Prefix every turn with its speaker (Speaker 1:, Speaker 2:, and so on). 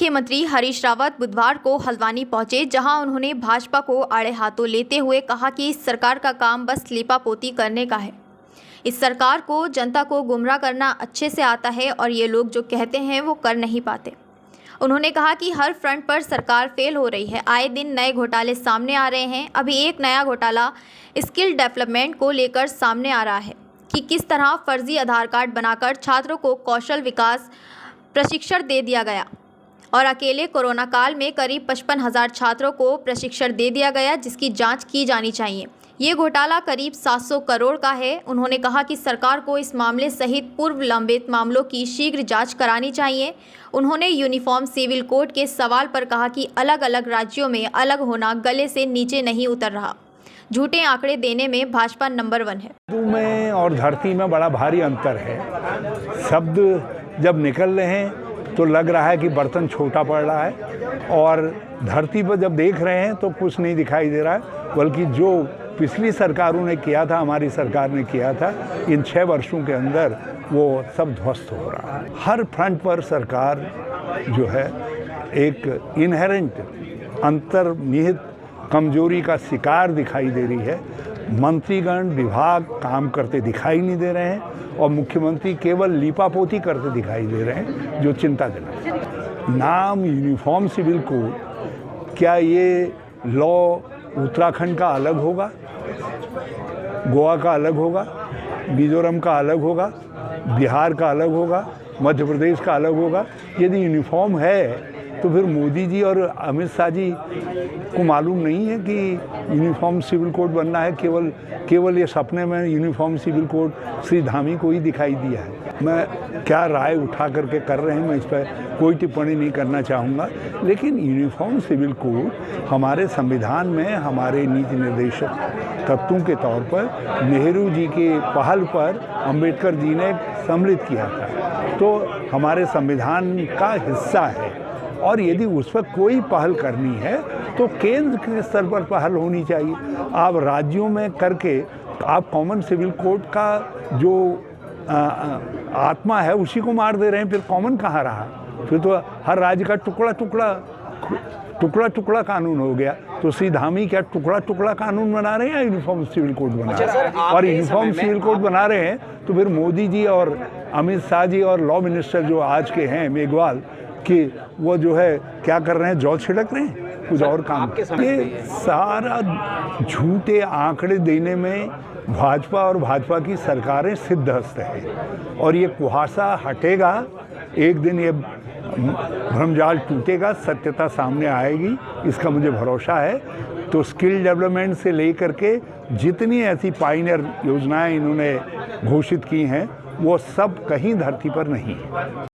Speaker 1: मुख्यमंत्री हरीश रावत बुधवार को हल्द्वानी पहुंचे, जहां उन्होंने भाजपा को आड़े हाथों लेते हुए कहा कि इस सरकार का काम बस लीपापोती करने का है। इस सरकार को जनता को गुमराह करना अच्छे से आता है और ये लोग जो कहते हैं वो कर नहीं पाते। उन्होंने कहा कि हर फ्रंट पर सरकार फेल हो रही है। आए दिन नए घोटाले सामने आ रहे हैं। अभी एक नया घोटाला स्किल डेवलपमेंट को लेकर सामने आ रहा है कि किस तरह फर्जी आधार कार्ड बनाकर छात्रों को कौशल विकास प्रशिक्षण दे दिया गया और अकेले कोरोना काल में करीब 55,000 छात्रों को प्रशिक्षण दे दिया गया, जिसकी जांच की जानी चाहिए। ये घोटाला करीब 700 करोड़ का है। उन्होंने कहा कि सरकार को इस मामले सहित पूर्व लंबित मामलों की शीघ्र जांच करानी चाहिए। उन्होंने यूनिफॉर्म सिविल कोड के सवाल पर कहा कि अलग अलग राज्यों में अलग होना गले से नीचे नहीं उतर रहा। झूठे आंकड़े देने में भाजपा नंबर 1 है।
Speaker 2: में और धरती में बड़ा भारी अंतर है। शब्द जब निकल रहे हैं तो लग रहा है कि बर्तन छोटा पड़ रहा है, और धरती पर जब देख रहे हैं तो कुछ नहीं दिखाई दे रहा है, बल्कि जो पिछली सरकारों ने किया था, हमारी सरकार ने किया था, इन 6 वर्षों के अंदर वो सब ध्वस्त हो रहा है। हर फ्रंट पर सरकार जो है एक इनहेरेंट अंतर्निहित कमजोरी का शिकार दिखाई दे रही है। मंत्रीगण विभाग काम करते दिखाई नहीं दे रहे हैं और मुख्यमंत्री केवल लीपापोती करते दिखाई दे रहे हैं, जो चिंताजनक है। नाम यूनिफॉर्म सिविल कोड, क्या ये लॉ उत्तराखंड का अलग होगा, गोवा का अलग होगा, मिजोरम का अलग होगा, बिहार का अलग होगा, मध्य प्रदेश का अलग होगा? यदि यूनिफॉर्म है तो फिर मोदी जी और अमित शाह जी को मालूम नहीं है कि यूनिफॉर्म सिविल कोड बनना है? केवल ये सपने में uniform civil code Shri Dhami को ही दिखाई दिया है। मैं क्या राय उठा करके कर रहे हैं, मैं इस पर कोई टिप्पणी नहीं करना चाहूँगा, लेकिन यूनिफॉर्म सिविल कोड हमारे संविधान में हमारे नीति निर्देशक तत्वों के तौर पर नेहरू जी के पहल पर अम्बेडकर जी ने सम्मिलित किया था, तो हमारे संविधान का हिस्सा है। और यदि उस पर कोई पहल करनी है तो केंद्र के स्तर पर पहल होनी चाहिए। आप राज्यों में करके आप कॉमन सिविल कोड का जो आत्मा है उसी को मार दे रहे हैं, फिर कॉमन कहाँ रहा? फिर तो हर राज्य का टुकड़ा कानून हो गया। तो श्री धामी क्या टुकड़ा कानून बना रहे हैं या यूनिफॉर्म सिविल कोड बना रहे हैं? और यूनिफॉर्म सिविल कोड बना रहे हैं तो फिर मोदी जी और अमित शाह जी और लॉ मिनिस्टर जो आज के हैं मेघवाल, कि वो जो है क्या कर रहे हैं, जौ छिड़क रहे हैं, कुछ और काम। ये सारा झूठे आंकड़े देने में भाजपा और भाजपा की सरकारें सिद्धहस्त है, और ये कुहासा हटेगा, एक दिन ये भ्रमजाल टूटेगा, सत्यता सामने आएगी, इसका मुझे भरोसा है। तो स्किल डेवलपमेंट से लेकर के जितनी ऐसी पायनियर योजनाएं इन्होंने घोषित की हैं वो सब कहीं धरती पर नहीं है।